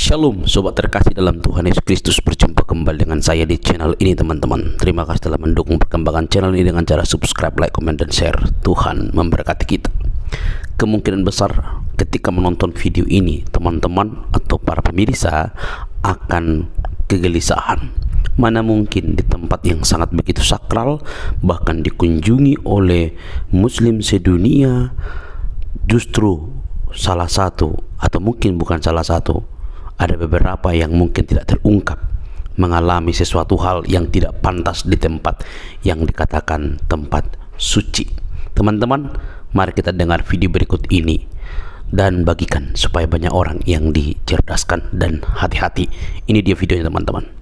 Shalom sobat terkasih dalam Tuhan Yesus Kristus, berjumpa kembali dengan saya di channel ini teman-teman. Terima kasih telah mendukung perkembangan channel ini dengan cara subscribe, like, komen, dan share. Tuhan memberkati kita. Kemungkinan besar ketika menonton video ini teman-teman atau para pemirsa akan kegelisahan. Mana mungkin di tempat yang sangat begitu sakral, bahkan dikunjungi oleh muslim sedunia, justru salah satu atau mungkin bukan salah satu, ada beberapa yang mungkin tidak terungkap mengalami sesuatu hal yang tidak pantas di tempat yang dikatakan tempat suci. Teman-teman, mari kita dengar video berikut ini dan bagikan supaya banyak orang yang dicerdaskan dan hati-hati. Ini dia videonya teman-teman.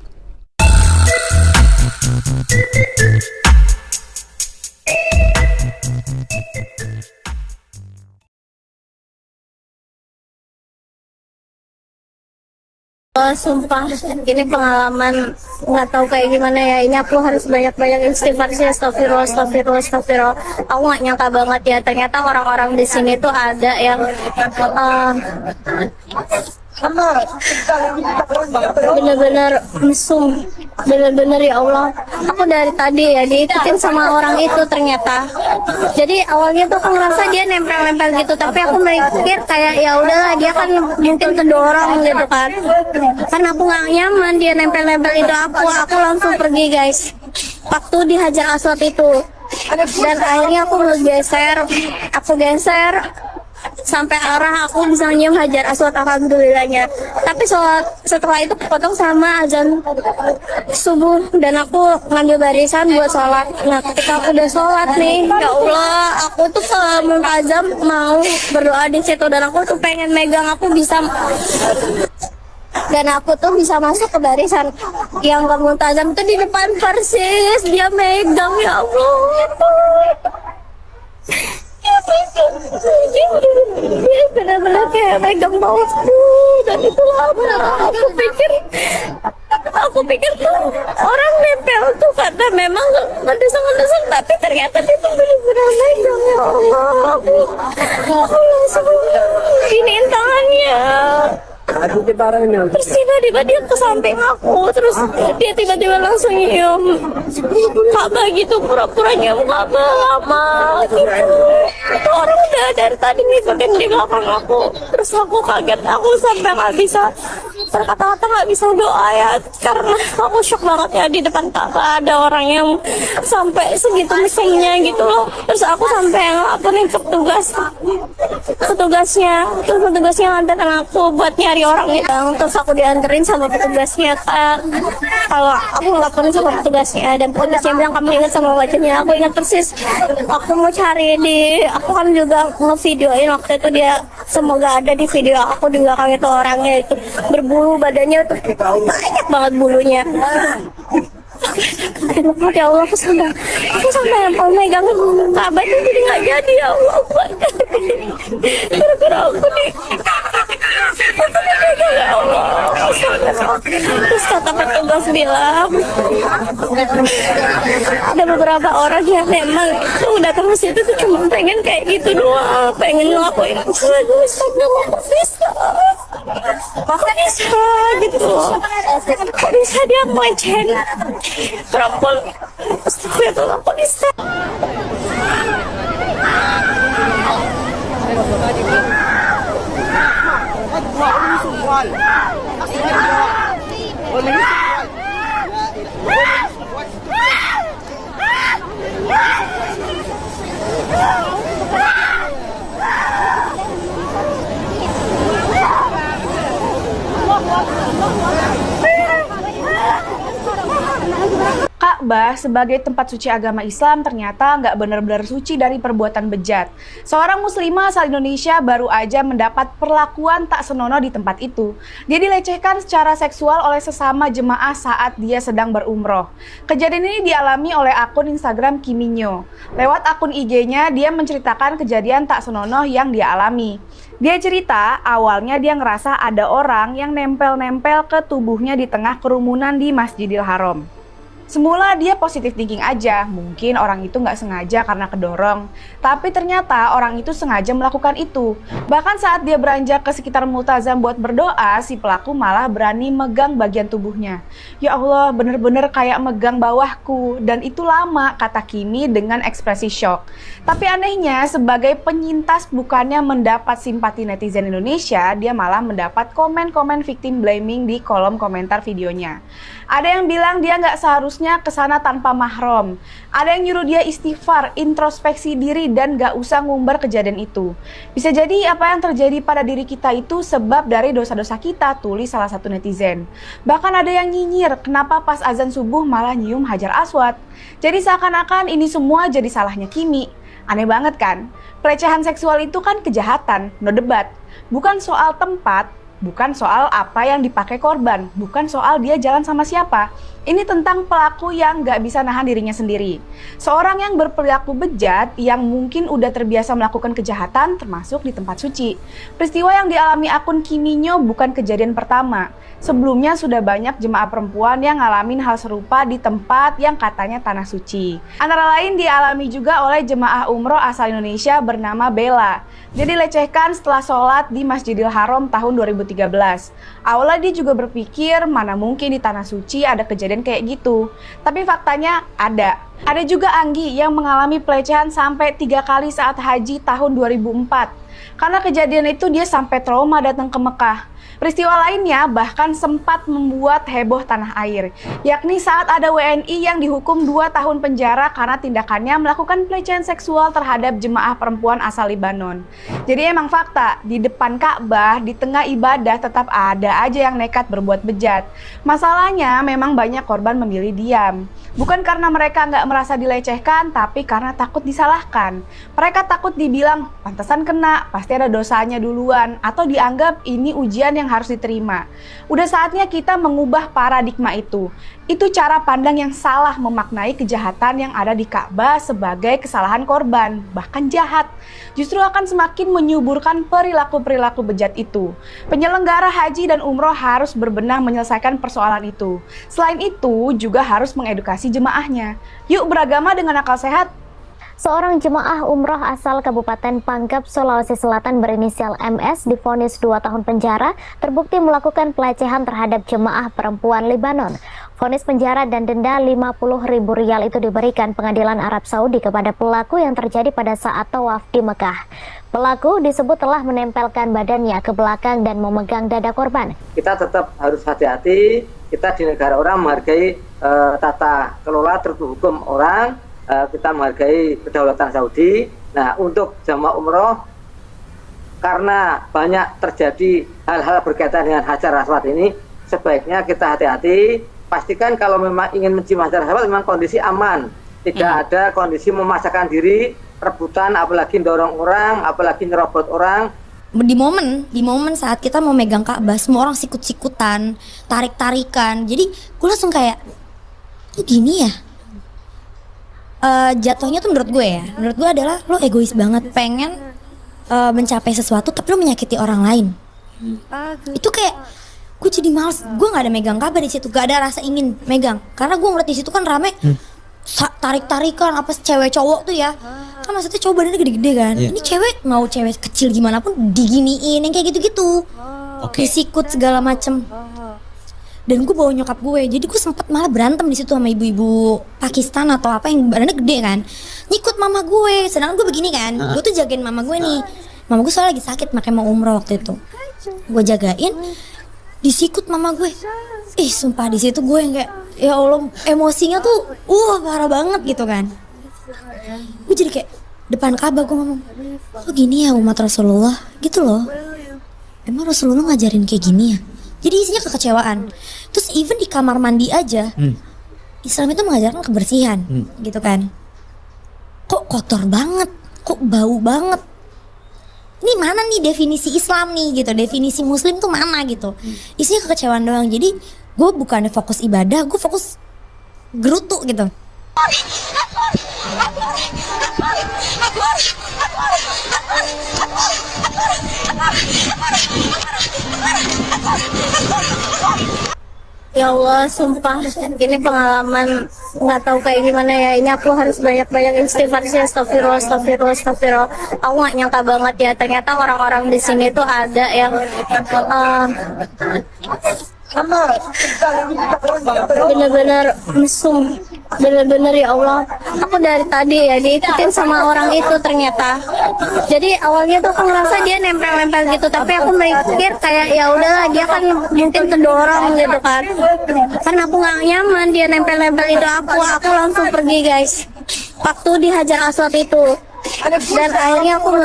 Sumpah, ini pengalaman nggak tahu kayak gimana ya. Ini aku harus banyak-banyak istighfar sih. Astagfirullah. Aku nggak nyangka banget ya. Ternyata orang-orang di sini tuh ada yang bener-bener mesum, bener-bener ya Allah. Aku dari tadi ya diikutin sama orang itu ternyata. Jadi awalnya tuh aku ngerasa dia nempel-nempel gitu, tapi aku mikir kayak ya udahlah, dia kan mungkin kedorong gitu kan. Karena aku nggak nyaman dia nempel-nempel itu, aku langsung pergi guys. Waktu dihajar aswad itu, dan akhirnya aku geser sampai arah aku bisa nyium hajar aswad, alhamdulillahnya. Tapi setelah itu potong sama azan subuh dan aku ngambil barisan buat sholat. Nah ketika aku udah sholat nih, ya Allah, aku tuh ke muntazam mau berdoa di situ, dan aku tuh pengen megang, aku bisa masuk ke barisan yang ke muntazam itu di depan persis dia megang, ya Allah. Dia benar-benar kayak megang bawahku, dan itu lama. Aku pikir tuh orang nempel tuh karena memang ngedeseng, tapi ternyata dia tuh benar-benar megang, ya Allah. Aku langsung iniin tangannya. Terus tiba-tiba dia ke samping aku, terus dia tiba-tiba langsung nyium Ka'bah gitu, pura-pura nyium Ka'bah lama gitu. Itu orang udah dari tadi ngikutin di belakang aku. Terus aku kaget, aku sampai nggak bisa berkata-kata, nggak bisa doa ya, karena aku shock banget ya. Di depan Ka'bah ada orang yang sampai segitu mesumnya gitu loh. Terus aku sampai ngelaporin ke petugasnya, terus petugasnya nganterin aku buat nyari orang itu. Terus aku dianterin sama petugasnya kan. Kalau aku ngelaporin sama petugasnya, dan petugasnya bilang kamu ingat sama wajahnya. Aku ingat persis, aku mau cari aku kan juga ngevideoin waktu itu dia, semoga ada di video aku di belakang itu orangnya itu berbulu, badannya tuh banyak banget bulunya. Ya Allah, aku sampai megang Ka'bah itu jadi nggak jadi, ya Allah. Gara-gara aku nih, ya Allah. Terus kata petugas bilang ada beberapa orang yang memang udah ke situ tuh cuma pengen kayak gitu doang, pengen ngelakuin kok bisa gitu, kok bisa dia mancing perempuan. Astagfirullah, kok bisa. Ka'bah sebagai tempat suci agama Islam ternyata nggak benar-benar suci dari perbuatan bejat. Seorang muslimah asal Indonesia baru aja mendapat perlakuan tak senonoh di tempat itu. Dia dilecehkan secara seksual oleh sesama jemaah saat dia sedang berumroh. Kejadian ini dialami oleh akun Instagram Kiminyo. Lewat akun IG-nya, dia menceritakan kejadian tak senonoh yang dia alami. Dia cerita, awalnya dia ngerasa ada orang yang nempel-nempel ke tubuhnya di tengah kerumunan di Masjidil Haram. Semula dia positive thinking aja, mungkin orang itu nggak sengaja karena kedorong. Tapi ternyata orang itu sengaja melakukan itu. Bahkan saat dia beranjak ke sekitar multazam buat berdoa, si pelaku malah berani megang bagian tubuhnya. Ya Allah, bener-bener kayak megang bawahku. Dan itu lama, kata Kimi dengan ekspresi shock. Tapi anehnya, sebagai penyintas bukannya mendapat simpati netizen Indonesia, dia malah mendapat komen-komen victim blaming di kolom komentar videonya. Ada yang bilang dia nggak seharusnya kesana tanpa mahram. Ada yang nyuruh dia istighfar, introspeksi diri, dan nggak usah ngumbar kejadian itu. Bisa jadi apa yang terjadi pada diri kita itu sebab dari dosa-dosa kita, tulis salah satu netizen. Bahkan ada yang nyinyir, kenapa pas azan subuh malah nyium Hajar Aswad. Jadi seakan-akan ini semua jadi salahnya Kimi. Aneh banget kan? Pelecehan seksual itu kan kejahatan, no debat. Bukan soal tempat, bukan soal apa yang dipakai korban, bukan soal dia jalan sama siapa. Ini tentang pelaku yang nggak bisa nahan dirinya sendiri. Seorang yang berperilaku bejat, yang mungkin udah terbiasa melakukan kejahatan, termasuk di tempat suci. Peristiwa yang dialami akun Kiminyo bukan kejadian pertama. Sebelumnya sudah banyak jemaah perempuan yang ngalamin hal serupa di tempat yang katanya tanah suci. Antara lain dialami juga oleh jemaah umroh asal Indonesia bernama Bella. Dia dilecehkan setelah sholat di Masjidil Haram tahun 2013. Awalnya dia juga berpikir mana mungkin di tanah suci ada kejadian kayak gitu. Tapi faktanya ada. Ada juga Anggi yang mengalami pelecehan sampai 3 kali saat haji tahun 2004. Karena kejadian itu dia sampai trauma datang ke Mekah. Peristiwa lainnya bahkan sempat membuat heboh tanah air, yakni saat ada WNI yang dihukum 2 tahun penjara karena tindakannya melakukan pelecehan seksual terhadap jemaah perempuan asal Libanon. Jadi emang fakta, di depan Ka'bah, di tengah ibadah tetap ada aja yang nekat berbuat bejat. Masalahnya memang banyak korban memilih diam. Bukan karena mereka nggak merasa dilecehkan, tapi karena takut disalahkan. Mereka takut dibilang, pantesan kena, pasti ada dosanya duluan, atau dianggap ini ujian yang harus diterima. Udah saatnya kita mengubah paradigma itu. Itu cara pandang yang salah memaknai kejahatan yang ada di Ka'bah sebagai kesalahan korban, bahkan jahat. Justru akan semakin menyuburkan perilaku-perilaku bejat itu. Penyelenggara haji dan umroh harus berbenah menyelesaikan persoalan itu. Selain itu, juga harus mengedukasi jemaahnya. Yuk beragama dengan akal sehat. Seorang jemaah umroh asal Kabupaten Pangkep, Sulawesi Selatan berinisial MS divonis 2 tahun penjara terbukti melakukan pelecehan terhadap jemaah perempuan Libanon. Vonis penjara dan denda Rp50.000 itu diberikan pengadilan Arab Saudi kepada pelaku yang terjadi pada saat tawaf di Mekah. Pelaku disebut telah menempelkan badannya ke belakang dan memegang dada korban. Kita tetap harus hati-hati, kita di negara orang menghargai tata kelola tertib hukum orang. Kita menghargai kedaulatan Saudi. Nah, untuk jamaah umroh, karena banyak terjadi hal-hal berkaitan dengan Hajar Aswad ini, sebaiknya kita hati-hati. Pastikan kalau memang ingin mencium Hajar Aswad, memang kondisi aman. Tidak ada kondisi memaksakan diri, rebutan, apalagi dorong orang, apalagi nyerobot orang. Di momen saat kita mau megang Ka'bah, semua orang sikut-sikutan, tarik-tarikan. Jadi gue langsung kayak, kok gini ya? Jatuhnya tuh menurut gue adalah lo egois banget, pengen mencapai sesuatu tapi lo menyakiti orang lain. Itu kayak gue jadi males, gue nggak ada megang Ka'bah di situ, gak ada rasa ingin megang karena gue ngeliat di situ kan rame tarik-tarikan apa cewek cowok tuh ya, kan maksudnya cowok badannya gede-gede kan, ini cewek mau cewek kecil gimana pun diginiin yang kayak gitu-gitu, disikut segala macem. Dan gue bawa nyokap gue, jadi gue sempet malah berantem di situ sama ibu-ibu Pakistan atau apa yang badannya gede kan, nyikut mama gue, sedangkan gue begini kan, gue tuh jagain mama gue nih, mama gue soalnya lagi sakit makanya mau umroh waktu itu, gue jagain, disikut mama gue, sumpah di situ gue yang kayak, ya Allah emosinya tuh, parah banget gitu kan, gue jadi kayak depan Ka'bah gue ngomong, kok gini ya umat Rasulullah gitu loh, emang Rasulullah ngajarin kayak gini ya? Jadi isinya kekecewaan. Terus even di kamar mandi aja, Islam itu mengajarkan kebersihan, gitu kan. Kok kotor banget, kok bau banget. Ini mana nih definisi Islam nih gitu, definisi Muslim tuh mana gitu. Isinya kekecewaan doang. Jadi gue bukannya fokus ibadah, gue fokus gerutu gitu. Ya Allah, sumpah ini pengalaman nggak tahu kayak gimana ya. Ini aku harus banyak-banyak istighfar sih. Astagfirullah, astagfirullah, astagfirullah. Aku nggak nyangka banget ya. Ternyata orang-orang di sini tuh ada yang bener-bener mesum, bener-bener ya Allah. Aku dari tadi ya diikutin sama orang itu ternyata. Jadi awalnya tuh aku ngerasa dia nempel-nempel gitu, tapi aku mikir kayak ya udahlah, dia kan mungkin terdorong gitu kan. Karena aku nggak nyaman dia nempel-nempel itu aku langsung pergi guys. Waktu dihajar aswad itu, dan akhirnya aku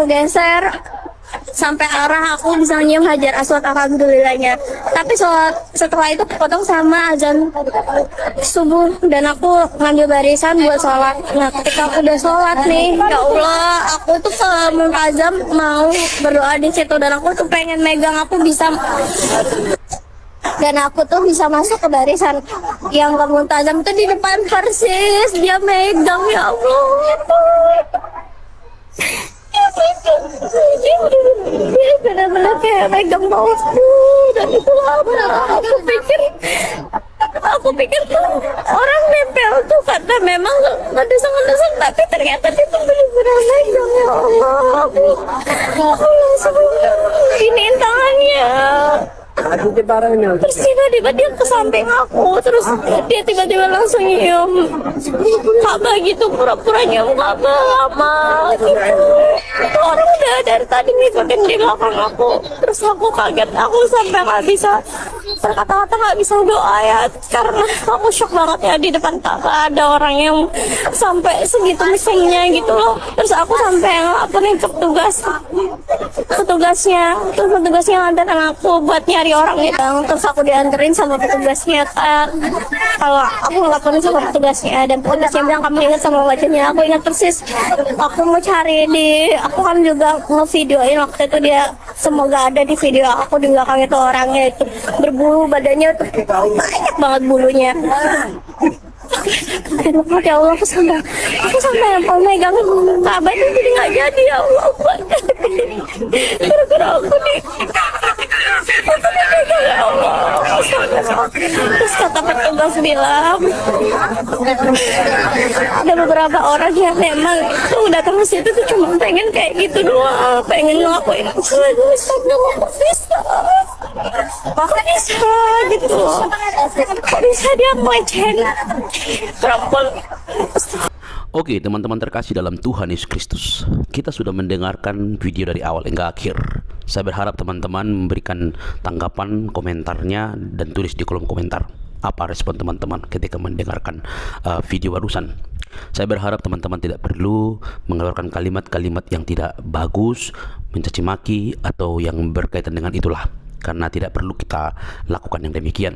geser sampai arah aku bisa nyium hajar aswad, alhamdulillahnya. Tapi setelah itu potong sama azan subuh dan aku ngambil barisan buat sholat. Nah ketika aku udah sholat nih, ya Allah, aku tuh ke muntazam mau berdoa di situ dan aku tuh pengen megang, aku bisa masuk ke barisan yang ke muntazam itu di depan persis dia megang, ya Allah. Dia benar-benar kayak megang pausku dan itu lama. Aku pikir tuh orang nempel tuh karena memang ngedesak-ngedesak, tapi ternyata dia tuh benar-benar megang, ya Allah. Aku langsung giniin tangannya. Terus tiba-tiba dia ke samping aku, terus dia tiba-tiba langsung nyium Ka'bah gitu, pura-pura nyium Ka'bah lama gitu. Itu orang udah dari tadi ngikutin di belakang aku. Terus aku kaget, aku sampai nggak bisa berkata-kata, nggak bisa doa ya, karena aku shock banget ya. Di depan Ka'bah ada orang yang sampai segitu mesinnya gitu loh. Terus aku sampai ngelaporin ke petugasnya, terus petugasnya nganterin aku buat nyari orang itu. Terus aku dianterin sama petugasnya kan. Kalau aku ngelaporin sama petugasnya dan petugasnya bilang kamu ingat sama wajahnya. Aku ingat persis. Aku mau cari aku kan juga ngevideoin waktu itu dia, semoga ada di video aku di belakang itu orangnya itu berbulu, badannya tuh banyak banget bulunya. Ya Allah, aku sampai megang Ka'bah itu jadi nggak jadi, ya Allah. Gara-gara aku ya Allah. Terus kata petugas bilang ada beberapa orang yang memang tuh datang ke situ tuh cuma pengen kayak gitu doang, pengen ngelakuin aku bisa gitu. Kok bisa dia pelecehan perempuan? Oke, teman-teman terkasih dalam Tuhan Yesus Kristus, kita sudah mendengarkan video dari awal hingga akhir. Saya berharap teman-teman memberikan tanggapan, komentarnya, dan tulis di kolom komentar apa respon teman-teman ketika mendengarkan video barusan. Saya berharap teman-teman tidak perlu mengeluarkan kalimat-kalimat yang tidak bagus, mencaci maki, atau yang berkaitan dengan itulah, karena tidak perlu kita lakukan yang demikian.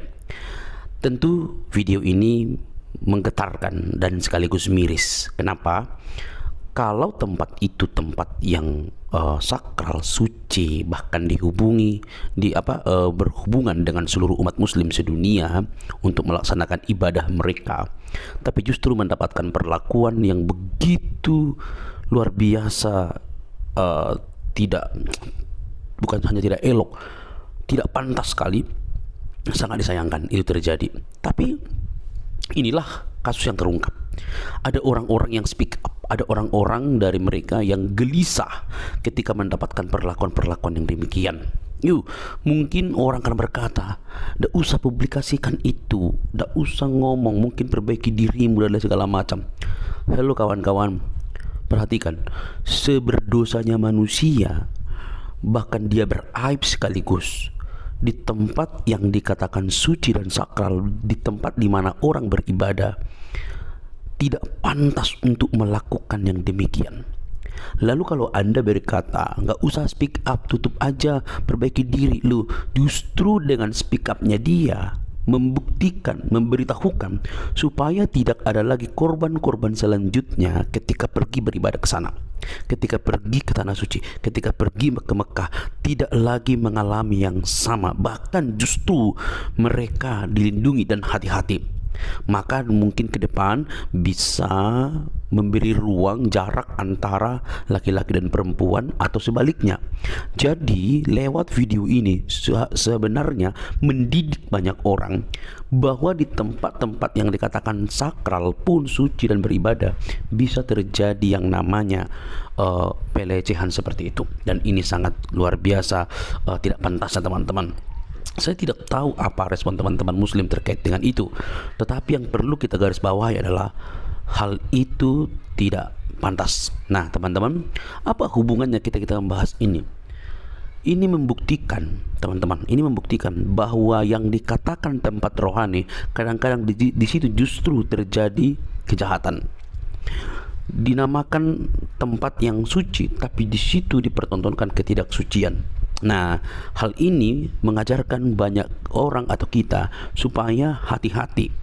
Tentu video ini menggetarkan dan sekaligus miris. Kenapa? Kalau tempat itu tempat yang sakral, suci, bahkan berhubungan dengan seluruh umat muslim sedunia untuk melaksanakan ibadah mereka, tapi justru mendapatkan perlakuan yang begitu luar biasa, bukan hanya tidak elok, tidak pantas sekali, sangat disayangkan itu terjadi. Tapi inilah kasus yang terungkap. Ada orang-orang yang speak up, ada orang-orang dari mereka yang gelisah ketika mendapatkan perlakuan-perlakuan yang demikian. Mungkin orang akan berkata, "Nggak usah publikasikan itu, nggak usah ngomong, mungkin perbaiki dirimu dan segala macam." Halo kawan-kawan, perhatikan, seberdosanya manusia, bahkan dia beraib sekaligus di tempat yang dikatakan suci dan sakral, di tempat di mana orang beribadah, tidak pantas untuk melakukan yang demikian. Lalu kalau Anda berkata, nggak usah speak up, tutup aja, perbaiki diri lu, justru dengan speak upnya dia membuktikan, memberitahukan supaya tidak ada lagi korban-korban selanjutnya ketika pergi beribadah ke sana, ketika pergi ke tanah suci, ketika pergi ke Mekah, tidak lagi mengalami yang sama, bahkan justru mereka dilindungi dan hati-hati. Maka mungkin ke depan bisa memberi ruang jarak antara laki-laki dan perempuan atau sebaliknya. Jadi lewat video ini sebenarnya mendidik banyak orang bahwa di tempat-tempat yang dikatakan sakral pun suci dan beribadah bisa terjadi yang namanya pelecehan seperti itu. Dan ini sangat luar biasa, tidak pantasnya teman-teman. Saya tidak tahu apa respon teman-teman muslim terkait dengan itu, tetapi yang perlu kita garis bawahi adalah hal itu tidak pantas. Nah teman-teman, apa hubungannya kita membahas ini? Ini membuktikan, teman-teman, ini membuktikan bahwa yang dikatakan tempat rohani kadang-kadang di situ justru terjadi kejahatan. Dinamakan tempat yang suci, tapi di situ dipertontonkan ketidaksucian. Nah, hal ini mengajarkan banyak orang atau kita supaya hati-hati.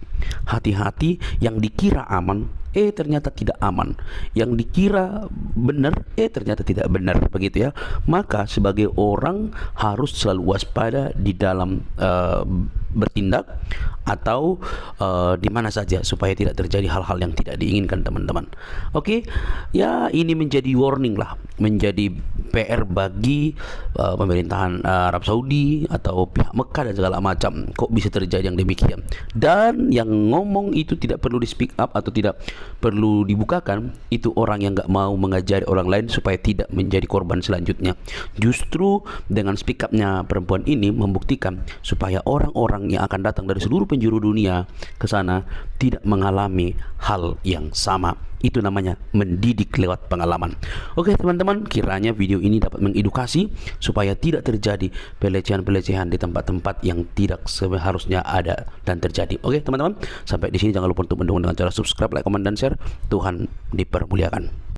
Hati-hati, yang dikira aman, ternyata tidak aman. Yang dikira benar, ternyata tidak benar, begitu ya. Maka sebagai orang harus selalu waspada di dalam bertindak atau di mana saja supaya tidak terjadi hal-hal yang tidak diinginkan, teman-teman. Oke, ya ini menjadi warning lah, menjadi PR bagi pemerintahan Arab Saudi atau pihak Mekah dan segala macam. Kok bisa terjadi yang demikian? Dan yang ngomong itu tidak perlu di speak up atau tidak perlu dibukakan, itu orang yang nggak mau mengajari orang lain supaya tidak menjadi korban selanjutnya. Justru dengan speak upnya perempuan ini membuktikan supaya orang-orang yang akan datang dari seluruh penjuru dunia ke sana tidak mengalami hal yang sama. Itu namanya mendidik lewat pengalaman. Oke teman-teman, kiranya video ini dapat mengedukasi supaya tidak terjadi pelecehan-pelecehan di tempat-tempat yang tidak seharusnya ada dan terjadi. Oke teman-teman, sampai di sini jangan lupa untuk mendukung dengan cara subscribe, like, komen, dan share. Tuhan dipermuliakan.